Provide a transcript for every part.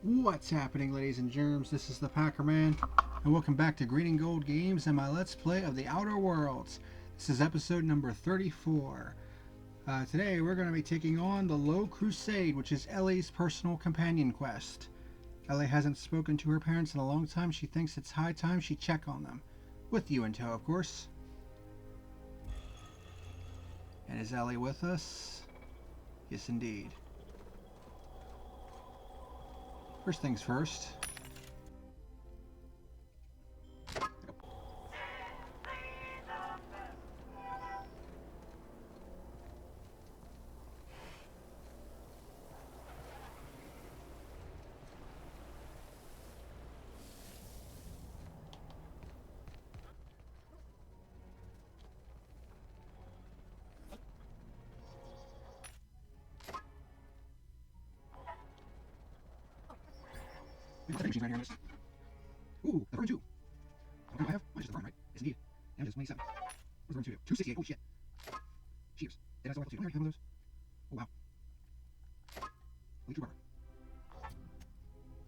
What's happening, ladies and germs? This is the PackerMan, and welcome back to Green and Gold Games and my Let's Play of the Outer Worlds. This is episode number 34. Today we're going to be taking on the Low Crusade, which is Ellie's personal companion quest. Ellie hasn't spoken to her parents in a long time. She thinks it's high time she check on them. With you in tow, of course. And is Ellie with us? Yes, indeed. First things first. Machine's right here on this. Ooh, the Burn 2. What do I have? Mine is just the Burn, right? Yes, indeed. Now just 27. What's the Burn 2 do? 268. Holy shit. Cheers. Did I still have to do? I already have one of those. Oh, wow. Elite True Barber.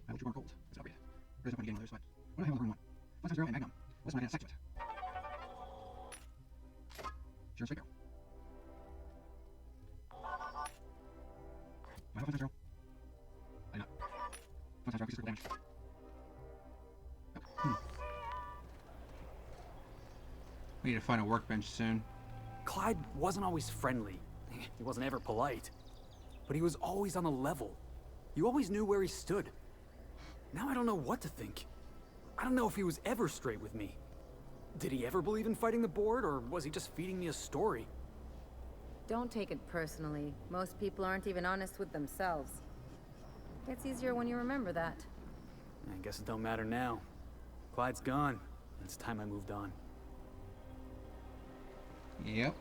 Elite True Barber Gold. That's an upgrade. There's no point in getting one of those, but what do I have on the Burn 1? 1 times 0 and Magnum. What's my stack to it? Sure, straight barrel. Do I have 1 times 0? I do not. 1 times 0 increases critical damage. We need to find a workbench soon. Clyde wasn't always friendly. He wasn't ever polite. But he was always on the level. You always knew where he stood. Now I don't know what to think. I don't know if he was ever straight with me. Did he ever believe in fighting the board, or was he just feeding me a story? Don't take it personally. Most people aren't even honest with themselves. It's easier when you remember that. I guess it don't matter now. Clyde's gone. It's time I moved on. Yep.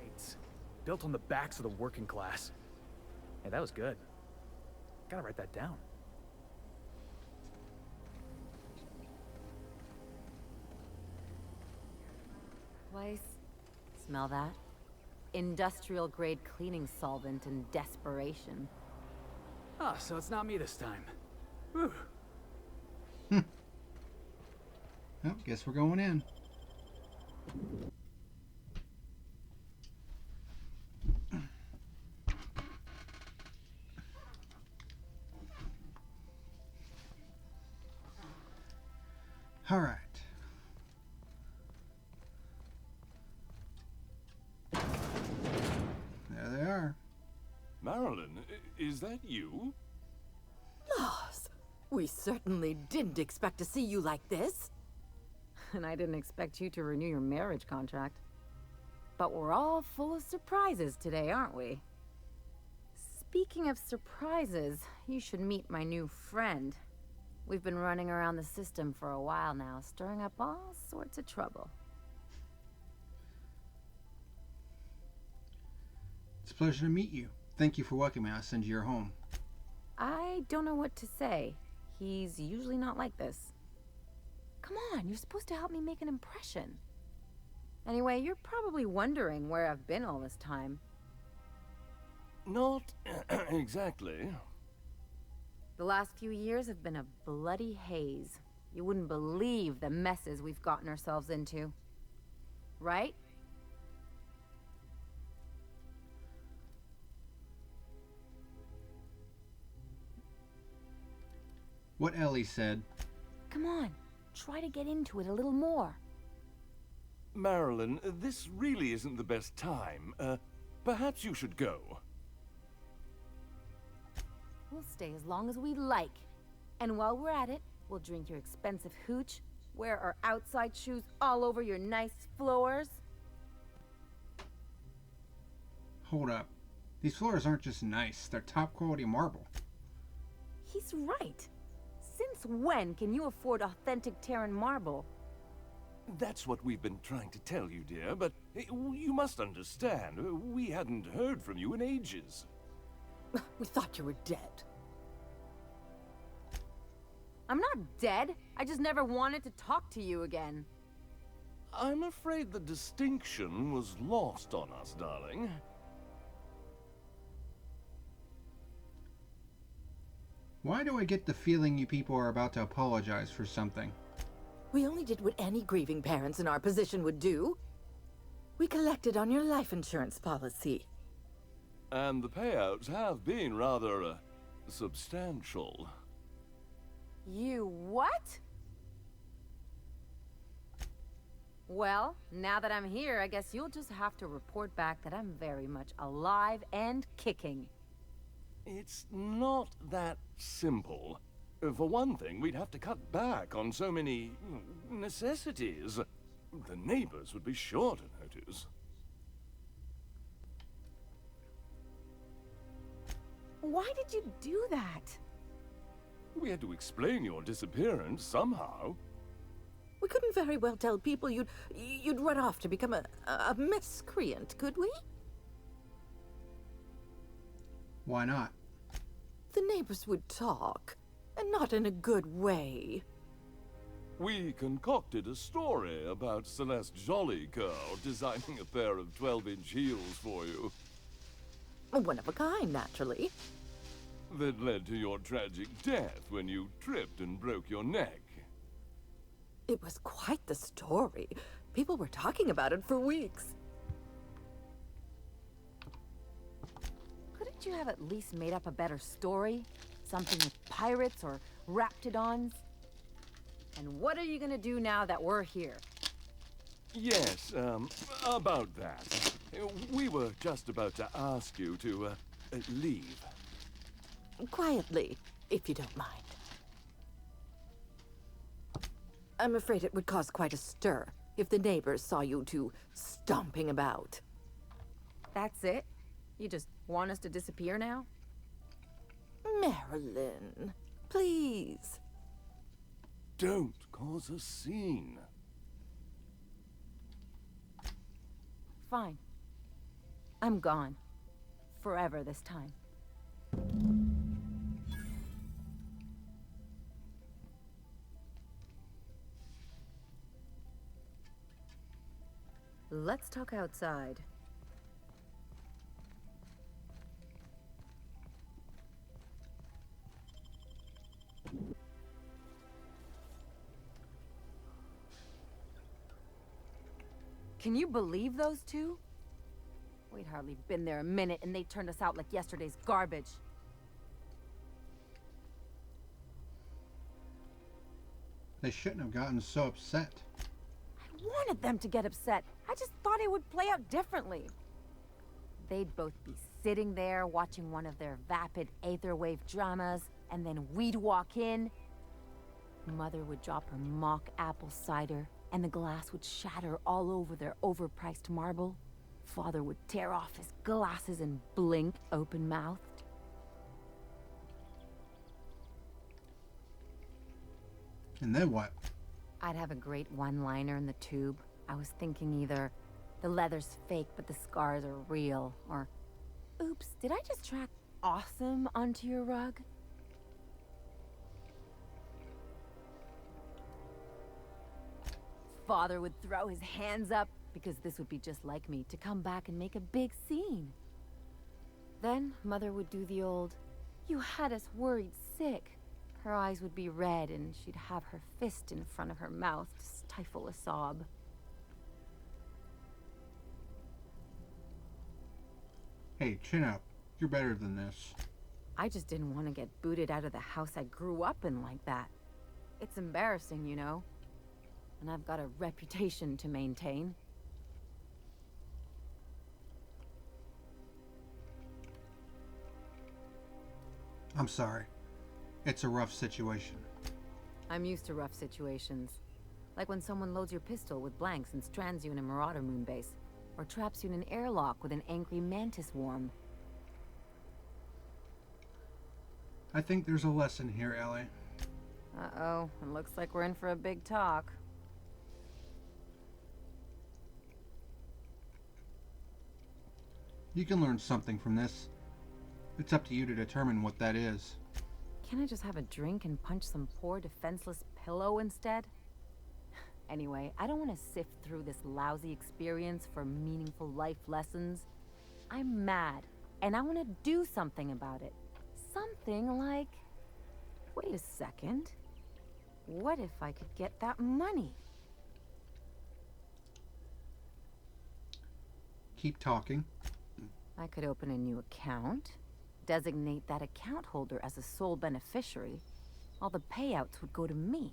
It's built on the backs of the working class. Hey, that was good. Gotta write that down. Place. Smell that? Industrial grade cleaning solvent and desperation. Ah, so it's not me this time. Whew. Well, guess we're going in. All right. There they are. Marilyn, is that you? Loss. We certainly didn't expect to see you like this. And I didn't expect you to renew your marriage contract. But we're all full of surprises today, aren't we? Speaking of surprises, you should meet my new friend. We've been running around the system for a while now, stirring up all sorts of trouble. It's a pleasure to meet you. Thank you for welcoming us into your home. I don't know what to say. He's usually not like this. Come on, you're supposed to help me make an impression. Anyway, you're probably wondering where I've been all this time. Not exactly. The last few years have been a bloody haze. You wouldn't believe the messes we've gotten ourselves into. Right? What Ellie said. Come on, try to get into it a little more. Marilyn, this really isn't the best time. Perhaps you should go. We'll stay as long as we like. And while we're at it, we'll drink your expensive hooch, wear our outside shoes all over your nice floors. Hold up. These floors aren't just nice, they're top quality marble. He's right. Since when can you afford authentic Terran marble? That's what we've been trying to tell you, dear, but you must understand, we hadn't heard from you in ages. We thought you were dead. I'm not dead. I just never wanted to talk to you again. I'm afraid the distinction was lost on us, darling. Why do I get the feeling you people are about to apologize for something? We only did what any grieving parents in our position would do. We collected on your life insurance policy. And the payouts have been rather, substantial. You what? Well, now that I'm here, I guess you'll just have to report back that I'm very much alive and kicking. It's not that simple. For one thing, we'd have to cut back on so many necessities. The neighbors would be sure to notice. Why did you do that? We had to explain your disappearance somehow. We couldn't very well tell people you'd run off to become a miscreant, could we? Why not? The neighbors would talk, and not in a good way. We concocted a story about Celeste Jollycurl designing a pair of 12-inch heels for you. One of a kind, naturally. That led to your tragic death when you tripped and broke your neck. It was quite the story. People were talking about it for weeks. Couldn't you have at least made up a better story? Something with pirates or raptidons? And what are you gonna do now that we're here? Yes, about that. We were just about to ask you to, leave. Quietly, if you don't mind. I'm afraid it would cause quite a stir if the neighbors saw you two stomping about. That's it? You just want us to disappear now? Marilyn, please. Don't cause a scene. Fine. I'm gone. Forever this time. Let's talk outside. Can you believe those two? We'd hardly been there a minute and they turned us out like yesterday's garbage. They shouldn't have gotten so upset. I wanted them to get upset. I just thought it would play out differently. They'd both be sitting there watching one of their vapid aetherwave dramas, and then we'd walk in. Mother would drop her mock apple cider, and the glass would shatter all over their overpriced marble. Father would tear off his glasses and blink open-mouthed. And then what? I'd have a great one-liner in the tube. I was thinking either, the leather's fake but the scars are real, or, oops, did I just track awesome onto your rug? Father would throw his hands up, because this would be just like me, to come back and make a big scene. Then Mother would do the old, "You had us worried sick." Her eyes would be red and she'd have her fist in front of her mouth to stifle a sob. Hey, chin up. You're better than this. I just didn't want to get booted out of the house I grew up in like that. It's embarrassing, you know. And I've got a reputation to maintain. I'm sorry. It's a rough situation. I'm used to rough situations. Like when someone loads your pistol with blanks and strands you in a Marauder moon base, or traps you in an airlock with an angry mantis worm. I think there's a lesson here, Ellie. Uh-oh, it looks like we're in for a big talk. You can learn something from this. It's up to you to determine what that is. Can't I just have a drink and punch some poor defenseless pillow instead? Anyway, I don't want to sift through this lousy experience for meaningful life lessons. I'm mad, and I want to do something about it. Something like... Wait a second. What if I could get that money? Keep talking. I could open a new account, designate that account holder as a sole beneficiary. All the payouts would go to me.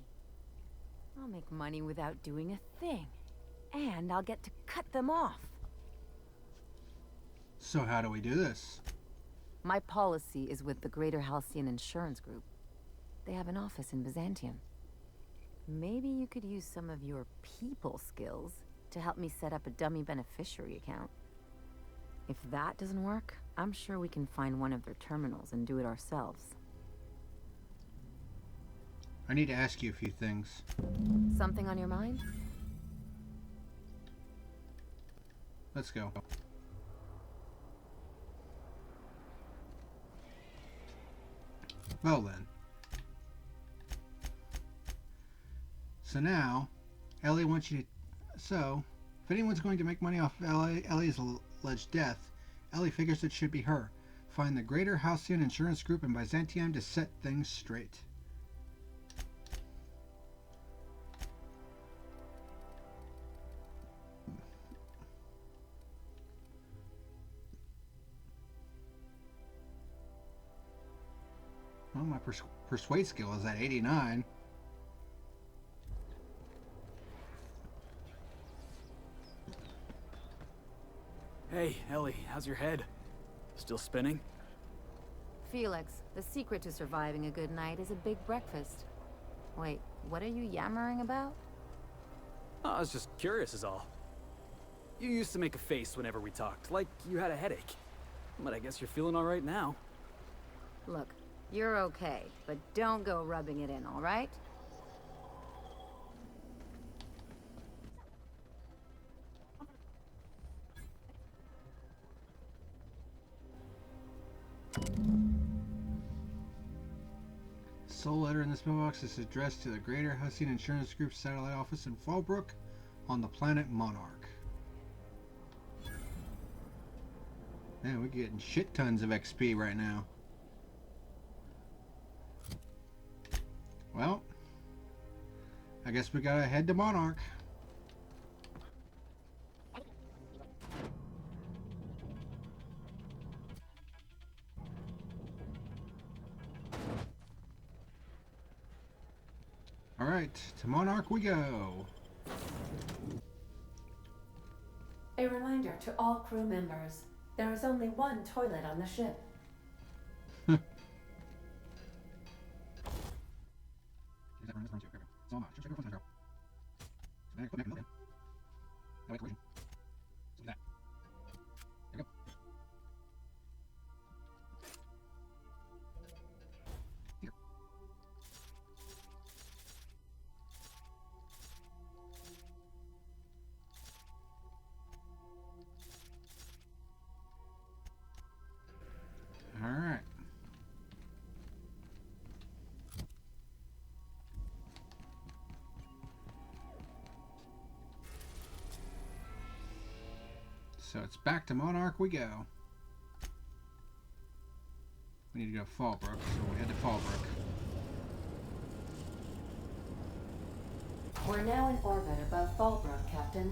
I'll make money without doing a thing. And I'll get to cut them off. So how do we do this? My policy is with the Greater Halcyon Insurance Group. They have an office in Byzantium. Maybe you could use some of your people skills to help me set up a dummy beneficiary account. If that doesn't work, I'm sure we can find one of their terminals and do it ourselves. I need to ask you a few things. Something on your mind? Let's go. Well then. So now, Ellie wants you to... So, if anyone's going to make money off Ellie's alleged death, Ellie figures it should be her. Find the Greater Halcyon Insurance Group in Byzantium to set things straight. Well, my persuade skill is at 89. Hey, Ellie, how's your head? Still spinning? Felix, the secret to surviving a good night is a big breakfast. Wait, what are you yammering about? Oh, I was just curious is all. You used to make a face whenever we talked, like you had a headache. But I guess you're feeling all right now. Look, you're okay, but don't go rubbing it in, all right? Sole letter in this mailbox is addressed to the Greater Halcyon Insurance Group's satellite office in Fallbrook on the planet Monarch. Man, we're getting shit tons of XP right now. Well, I guess we gotta head to Monarch. Alright, to Monarch we go. A reminder to all crew members, there is only one toilet on the ship. Alright. So it's back to Monarch we go. We need to go to Fallbrook, so we'll head to Fallbrook. We're now in orbit above Fallbrook, Captain.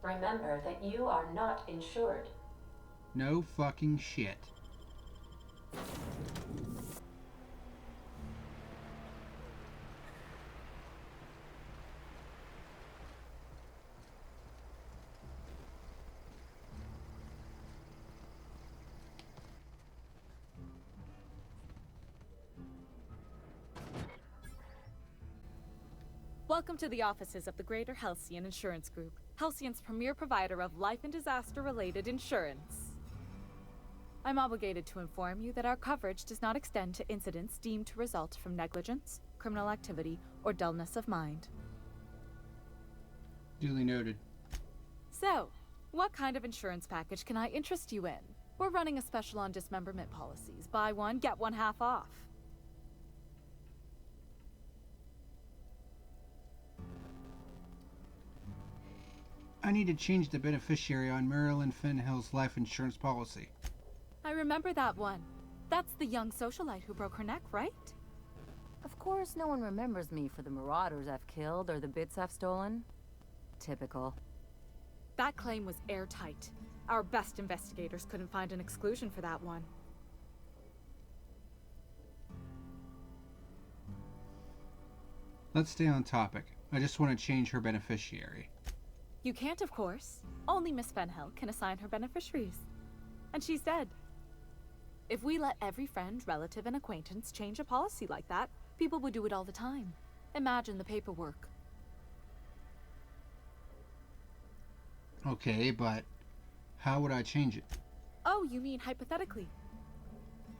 Remember that you are not insured. No fucking shit. Welcome to the offices of the Greater Halcyon Insurance Group, Halcyon's premier provider of life and disaster-related insurance. I'm obligated to inform you that our coverage does not extend to incidents deemed to result from negligence, criminal activity, or dullness of mind. Duly noted. So, what kind of insurance package can I interest you in? We're running a special on dismemberment policies. Buy one, get one half off. I need to change the beneficiary on Marilyn Fenhill's life insurance policy. I remember that one. That's the young socialite who broke her neck, right? Of course, no one remembers me for the marauders I've killed or the bits I've stolen. Typical. That claim was airtight. Our best investigators couldn't find an exclusion for that one. Let's stay on topic. I just want to change her beneficiary. You can't, of course. Only Miss Fenhill can assign her beneficiaries. And she's dead. If we let every friend, relative, and acquaintance change a policy like that, people would do it all the time. Imagine the paperwork. Okay, but how would I change it? Oh, you mean hypothetically?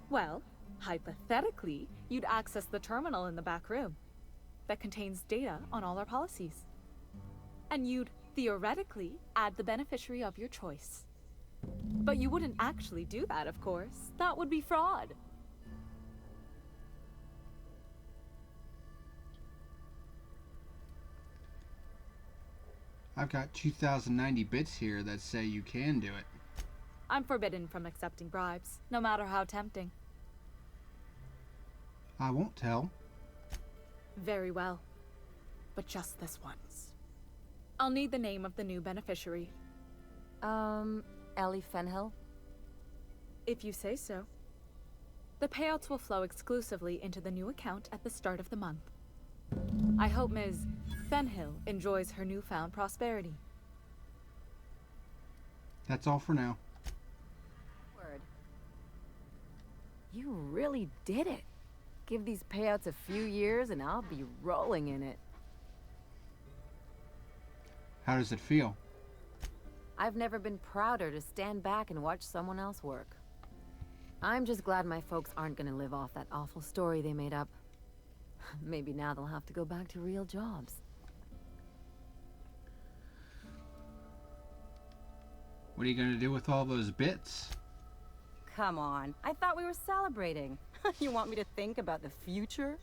Well, hypothetically, you'd access the terminal in the back room that contains data on all our policies. And you'd theoretically add the beneficiary of your choice. But you wouldn't actually do that, of course. That would be fraud. I've got 2,090 bits here that say you can do it. I'm forbidden from accepting bribes, no matter how tempting. I won't tell. Very well. But just this once. I'll need the name of the new beneficiary. Ellie Fenhill? If you say so. The payouts will flow exclusively into the new account at the start of the month. I hope Ms. Fenhill enjoys her newfound prosperity. That's all for now. Word. You really did it. Give these payouts a few years and I'll be rolling in it. How does it feel? I've never been prouder to stand back and watch someone else work. I'm just glad my folks aren't gonna live off that awful story they made up. Maybe now they'll have to go back to real jobs. What are you gonna do with all those bits? Come on, I thought we were celebrating. You want me to think about the future?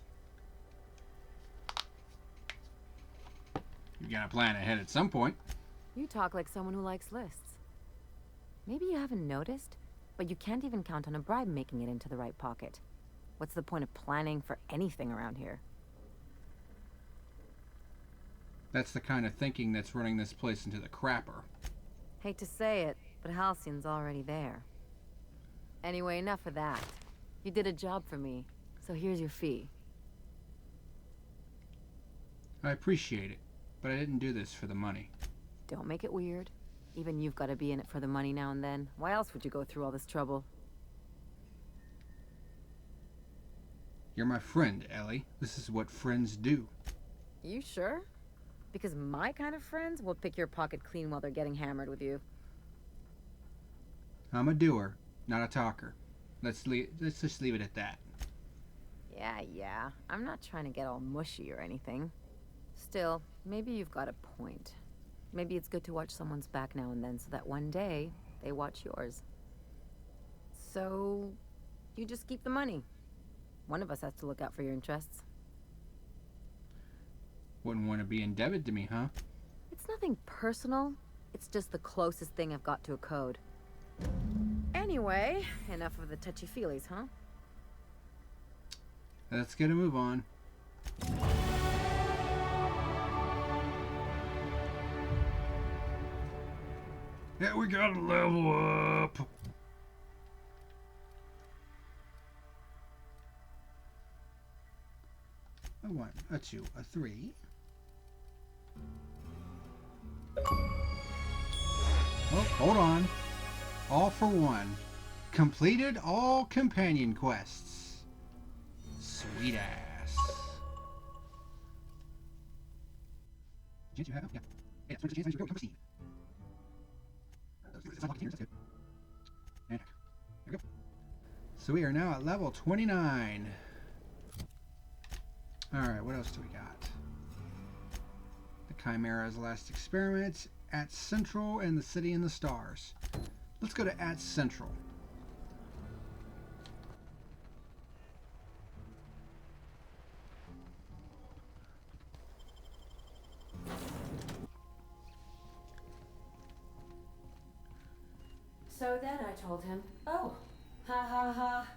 You gotta plan ahead at some point. You talk like someone who likes lists. Maybe you haven't noticed, but you can't even count on a bribe making it into the right pocket. What's the point of planning for anything around here? That's the kind of thinking that's running this place into the crapper. Hate to say it, but Halcyon's already there. Anyway, enough of that. You did a job for me, so here's your fee. I appreciate it, but I didn't do this for the money. Don't make it weird. Even you've got to be in it for the money now and then. Why else would you go through all this trouble? You're my friend, Ellie. This is what friends do. You sure? Because my kind of friends will pick your pocket clean while they're getting hammered with you. I'm a doer, not a talker. Let's just leave it at that. Yeah. I'm not trying to get all mushy or anything. Still, maybe you've got a point. Maybe it's good to watch someone's back now and then so that one day they watch yours. So, you just keep the money. One of us has to look out for your interests. Wouldn't want to be indebted to me, huh? It's nothing personal. It's just the closest thing I've got to a code. Anyway, enough of the touchy-feelies, huh? Let's get a move on. Yeah, we gotta level up. A 1, a 2, a 3. Oh, hold on. All for one. Completed all companion quests. Sweet ass. Chance you have? Yeah. Yeah, so chance you go. Scene. That's good. And there we go. So we are now at level 29. Alright, what else do we got? The Chimera's last experiments, at Central, and the City in the Stars. Let's go to at Central. So then I told him, oh, ha ha ha,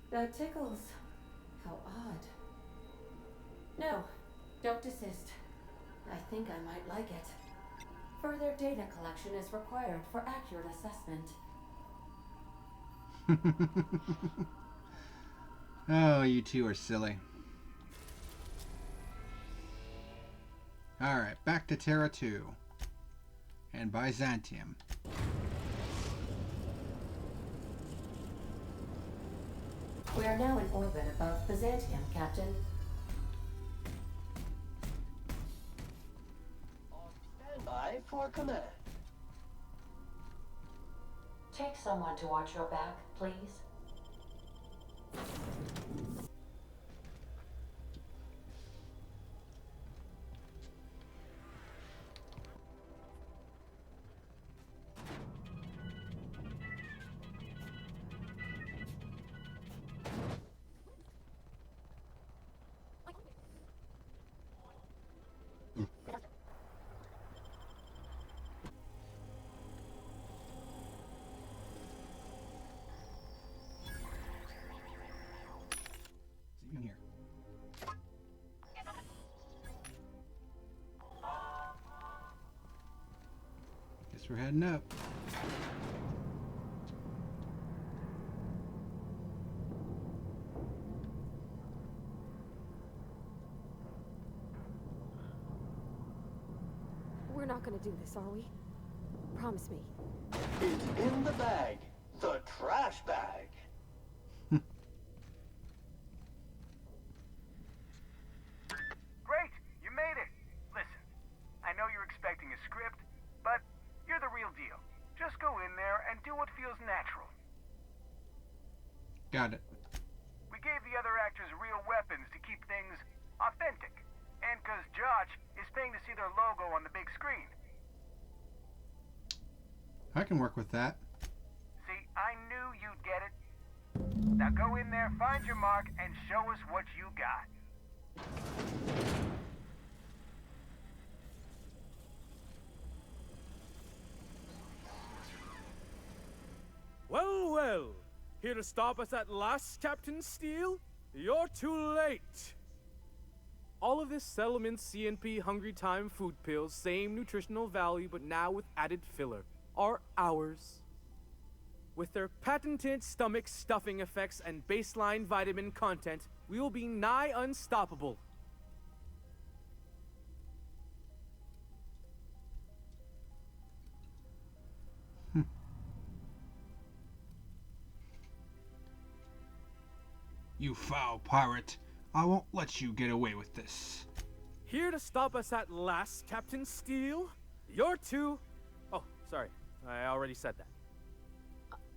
that tickles. How odd. No, don't desist. I think I might like it. Further data collection is required for accurate assessment. Oh, you two are silly. Alright, back to Terra 2. And Byzantium. We are now in orbit above Byzantium, Captain. Stand by for command. Take someone to watch your back, please. See you here. Guess we're heading up. We're not gonna do this, are we? Promise me. It's in the bag. The trash bag. Great! You made it! Listen, I know you're expecting a script, but you're the real deal. Just go in there and do what feels natural. Got it. We gave the other actors real weapons to keep things authentic. And because Josh is paying to see their logo on the big screen. I can work with that. See, I knew you'd get it. Now go in there, find your mark, and show us what you got. Well, well. Here to stop us at last, Captain Steele? You're too late. All of this settlement CNP Hungry Time food pills, same nutritional value, but now with added filler, are ours. With their patented stomach stuffing effects and baseline vitamin content, we will be nigh unstoppable. You foul pirate. I won't let you get away with this. Here to stop us at last, Captain Steele? You're too... Oh, sorry. I already said that.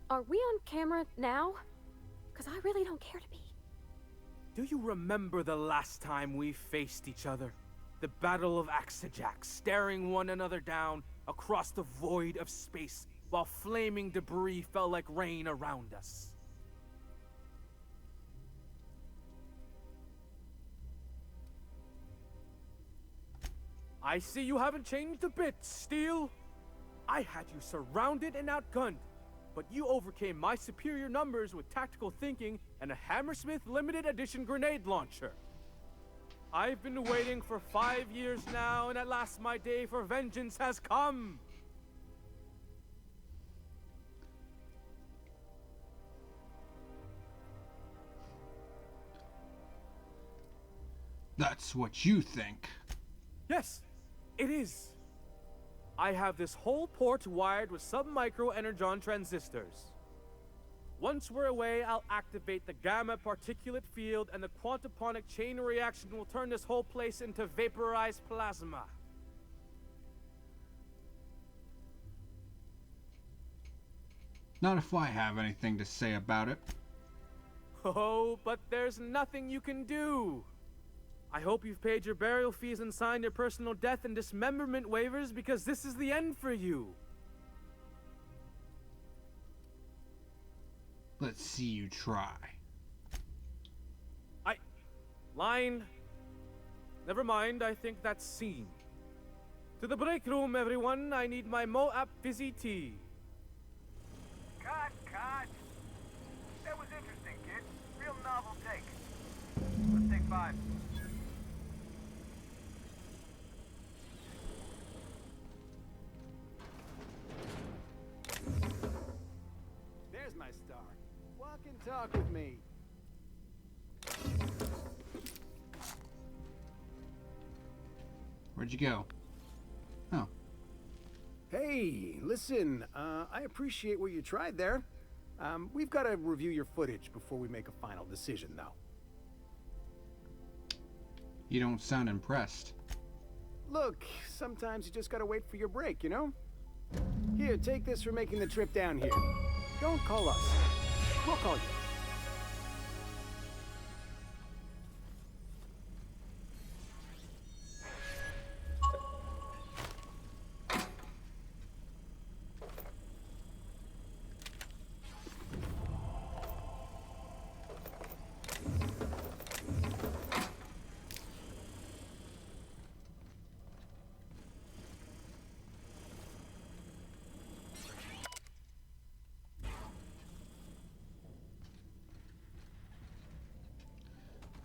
Are we on camera now? Because I really don't care to be. Do you remember the last time we faced each other? The Battle of Axejack, staring one another down across the void of space while flaming debris fell like rain around us. I see you haven't changed a bit, Steele. I had you surrounded and outgunned, but you overcame my superior numbers with tactical thinking and a Hammersmith limited edition grenade launcher. I've been waiting for 5 years now, and at last my day for vengeance has come. That's what you think. Yes, it is. I have this whole port wired with sub-micro energon transistors. Once we're away, I'll activate the gamma particulate field and the quantaponic chain reaction will turn this whole place into vaporized plasma. Not if I have anything to say about it. Oh, but there's nothing you can do. I hope you've paid your burial fees and signed your personal death and dismemberment waivers because this is the end for you. Let's see you try. Line. Never mind, I think that's scene. To the break room, everyone. I need my Moab fizzy tea. Cut! novel take. Let's take 5. There's my star. Walk and talk with me. Where'd you go? Oh. Hey, listen, I appreciate what you tried there. We've got to review your footage before we make a final decision, though. You don't sound impressed. Look, sometimes you just gotta wait for your break, you know? Here, take this for making the trip down here. Don't call us. We'll call you.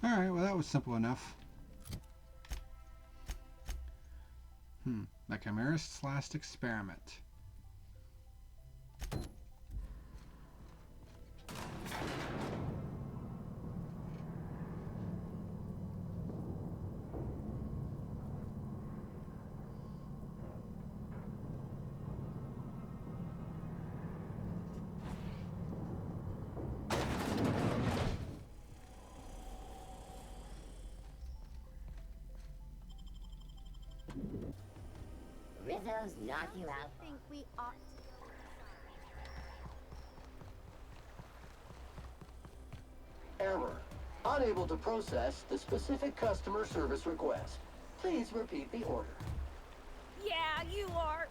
Alright, well that was simple enough. The Chimerist's last experiment. Rizzo's knock you out. I think we ought to. Error. Unable to process the specific customer service request. Please repeat the order. Yeah, you are.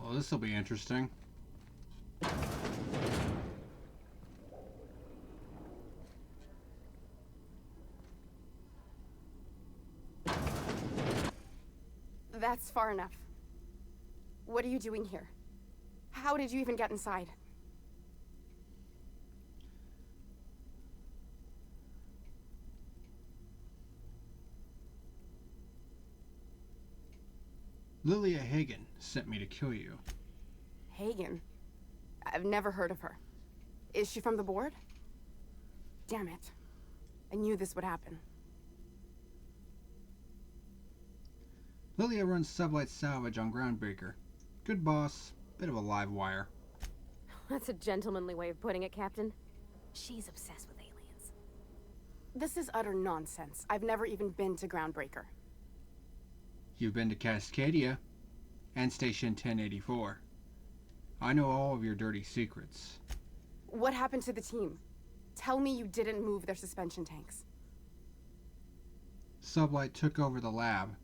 Well, this will be interesting. That's far enough. What are you doing here? How did you even get inside? Lilia Hagen sent me to kill you. Hagen? I've never heard of her. Is she from the board? Damn it. I knew this would happen. Lilia runs Sublight Salvage on Groundbreaker. Good boss, bit of a live wire. That's a gentlemanly way of putting it, Captain. She's obsessed with aliens. This is utter nonsense. I've never even been to Groundbreaker. You've been to Cascadia and Station 1084. I know all of your dirty secrets. What happened to the team? Tell me you didn't move their suspension tanks. Sublight took over the lab.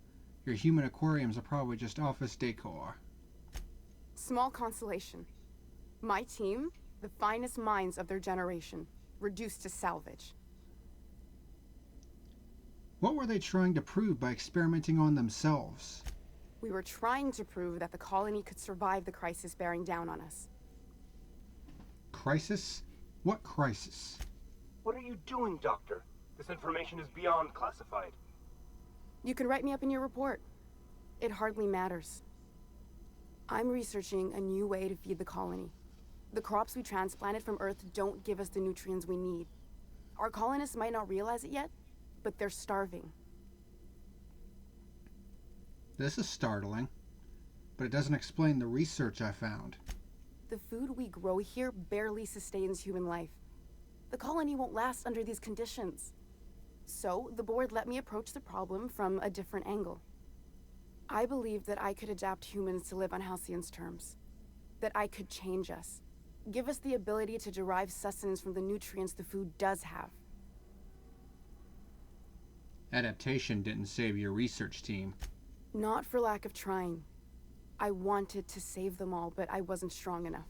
Your human aquariums are probably just office decor. Small consolation. My team, the finest minds of their generation, reduced to salvage. What were they trying to prove by experimenting on themselves? We were trying to prove that the colony could survive the crisis bearing down on us. Crisis? What crisis? What are you doing, Doctor? This information is beyond classified. You can write me up in your report. It hardly matters. I'm researching a new way to feed the colony. The crops we transplanted from Earth don't give us the nutrients we need. Our colonists might not realize it yet, but they're starving. This is startling, but it doesn't explain the research I found. The food we grow here barely sustains human life. The colony won't last under these conditions. So, the board let me approach the problem from a different angle. I believed that I could adapt humans to live on Halcyon's terms. That I could change us. Give us the ability to derive sustenance from the nutrients the food does have. Adaptation didn't save your research team. Not for lack of trying. I wanted to save them all, but I wasn't strong enough.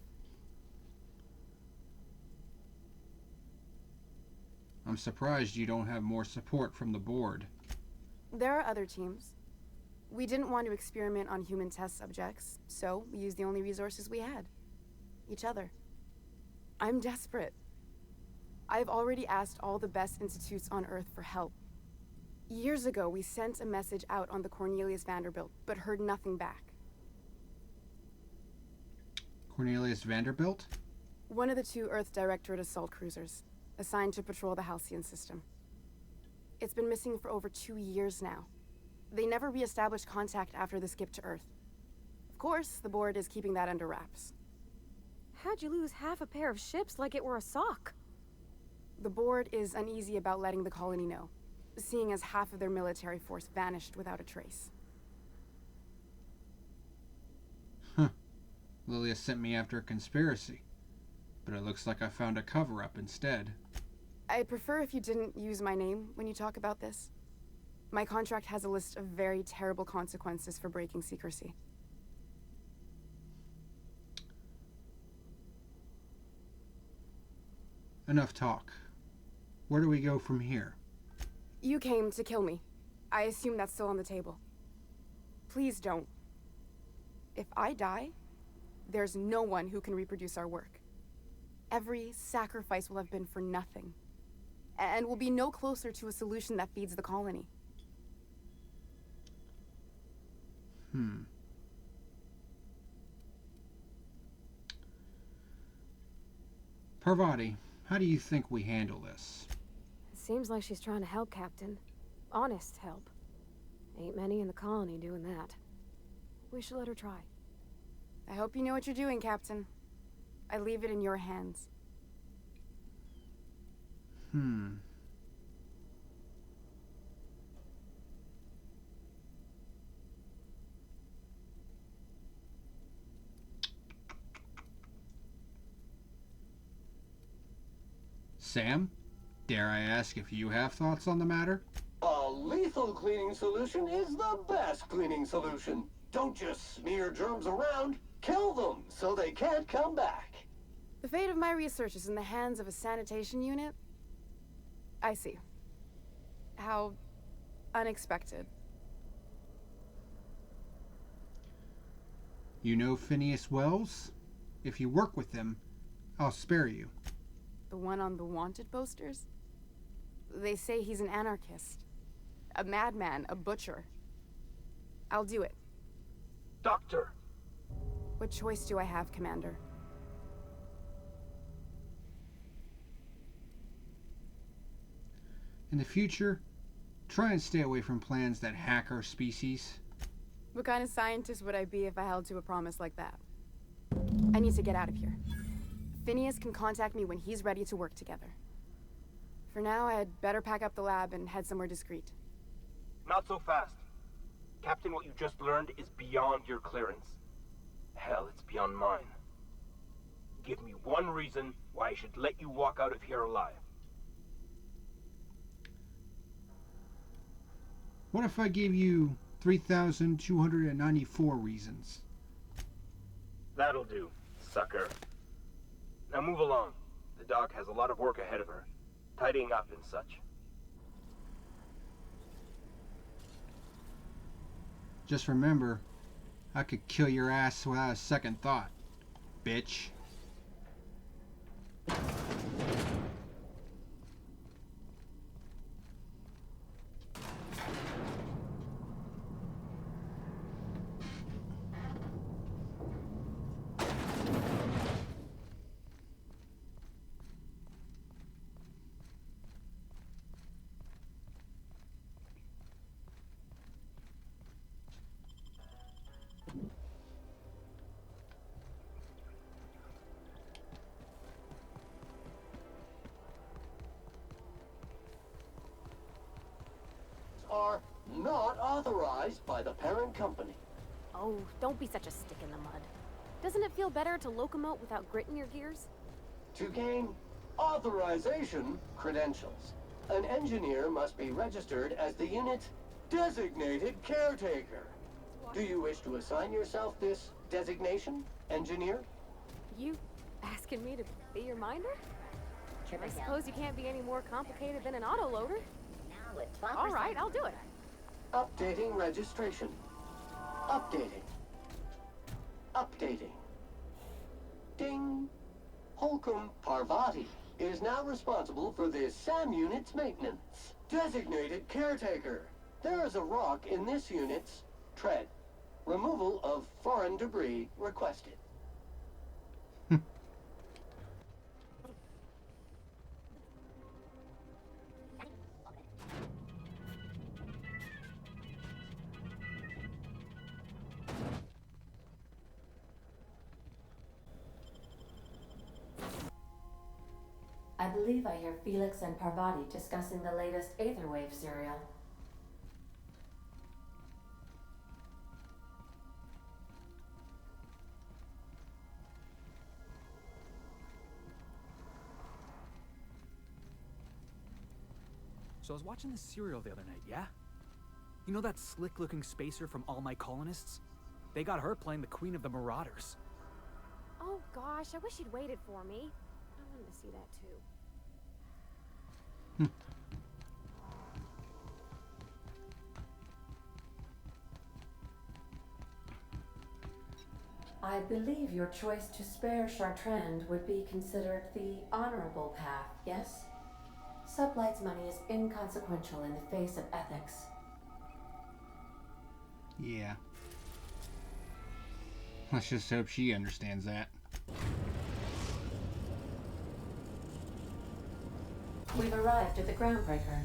I'm surprised you don't have more support from the board. There are other teams. We didn't want to experiment on human test subjects, so we used the only resources we had. Each other. I'm desperate. I've already asked all the best institutes on Earth for help. Years ago, we sent a message out on the Cornelius Vanderbilt, but heard nothing back. Cornelius Vanderbilt? One of the 2 Earth Directorate assault cruisers, assigned to patrol the Halcyon system. It's been missing for over 2 years now. They never re-established contact after the skip to Earth. Of course, the board is keeping that under wraps. How'd you lose half a pair of ships like it were a sock? The board is uneasy about letting the colony know, seeing as half of their military force vanished without a trace. Huh. Lilia sent me after a conspiracy, but it looks like I found a cover-up instead. I'd prefer if you didn't use my name when you talk about this. My contract has a list of very terrible consequences for breaking secrecy. Enough talk. Where do we go from here? You came to kill me. I assume that's still on the table. Please don't. If I die, there's no one who can reproduce our work. Every sacrifice will have been for nothing. And we'll be no closer to a solution that feeds the colony. Parvati, how do you think we handle this? Seems like she's trying to help, Captain. Honest help. Ain't many in the colony doing that. We should let her try. I hope you know what you're doing, Captain. I leave it in your hands. Sam, dare I ask if you have thoughts on the matter? A lethal cleaning solution is the best cleaning solution. Don't just smear germs around. Kill them so they can't come back. The fate of my research is in the hands of a sanitation unit? I see. How unexpected. You know Phineas Wells? If you work with him, I'll spare you. The one on the wanted posters? They say he's an anarchist. A madman, a butcher. I'll do it. Doctor! What choice do I have, Commander? In the future, try and stay away from plans that hack our species. What kind of scientist would I be if I held to a promise like that? I need to get out of here. Phineas can contact me when he's ready to work together. For now, I'd better pack up the lab and head somewhere discreet. Not so fast. Captain, what you just learned is beyond your clearance. Hell, it's beyond mine. Give me one reason why I should let you walk out of here alive. What if I gave you 3,294 reasons? That'll do, sucker. Now move along. The doc has a lot of work ahead of her. Tidying up and such. Just remember, I could kill your ass without a second thought, bitch. Are not authorized by the parent company. Oh, don't be such a stick in the mud. Doesn't it feel better to locomote without grit in your gears? To gain authorization credentials, an engineer must be registered as the unit's designated caretaker. Do you wish to assign yourself this designation, engineer? You asking me to be your minder? I suppose you can't be any more complicated than an autoloader. Now with 12%. All right, I'll do it. Updating registration. Updating. Updating. Ding. Holcomb Parvati is now responsible for the SAM unit's maintenance. Designated caretaker. There is a rock in this unit's tread. Removal of foreign debris requested. I believe I hear Felix and Parvati discussing the latest Aetherwave serial. So I was watching this serial the other night, yeah? You know that slick-looking spacer from All My Colonists? They got her playing the Queen of the Marauders. Oh gosh, I wish you'd waited for me. I wanted to see that too. I believe your choice to spare Chartrand would be considered the honorable path, yes? Sublight's money is inconsequential in the face of ethics. Yeah. Let's just hope she understands that. We've arrived at the groundbreaker.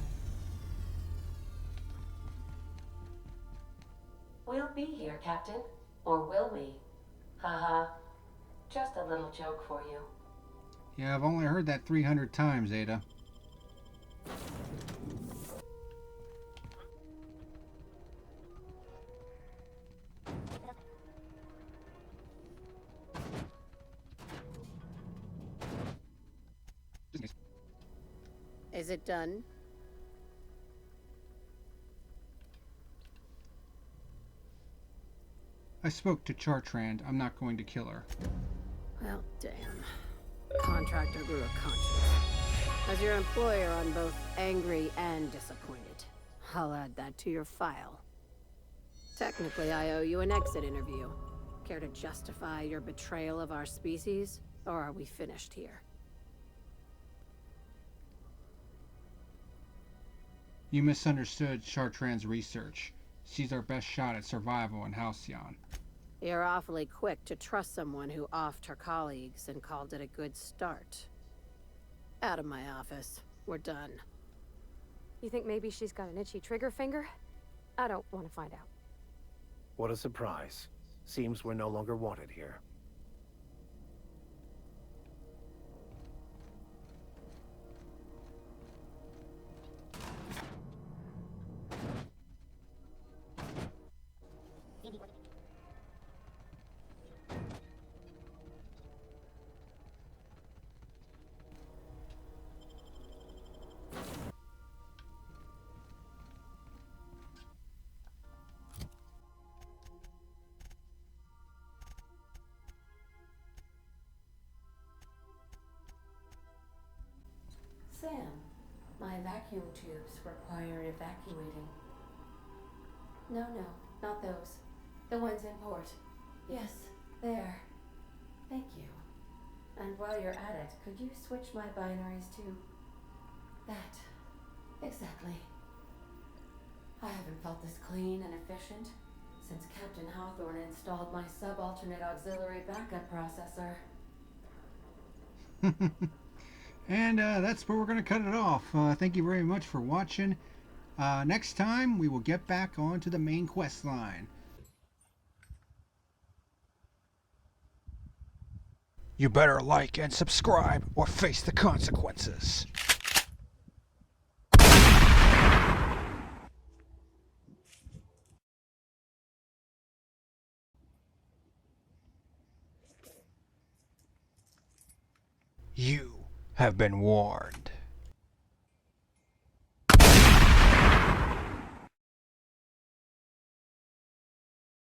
We'll be here, Captain. Or will we? Haha. Just a little joke for you. Yeah, I've only heard that 300 times, Ada. Is it done? I spoke to Chartrand. I'm not going to kill her. Well, damn. Contractor grew a conscience. As your employer, I'm both angry and disappointed. I'll add that to your file. Technically, I owe you an exit interview. Care to justify your betrayal of our species? Or are we finished here? You misunderstood Chartrand's research. She's our best shot at survival in Halcyon. You're awfully quick to trust someone who offed her colleagues and called it a good start. Out of my office. We're done. You think maybe she's got an itchy trigger finger? I don't want to find out. What a surprise. Seems we're no longer wanted here. Sam, my vacuum tubes require evacuating. No, not those. The ones in port. Yes, there. Thank you. And while you're at it, could you switch my binaries to that? Exactly. I haven't felt this clean and efficient since Captain Hawthorne installed my subalternate auxiliary backup processor. And that's where we're going to cut it off. Thank you very much for watching. Next time, we will get back onto the main quest line. You better like and subscribe or face the consequences. You have been warned.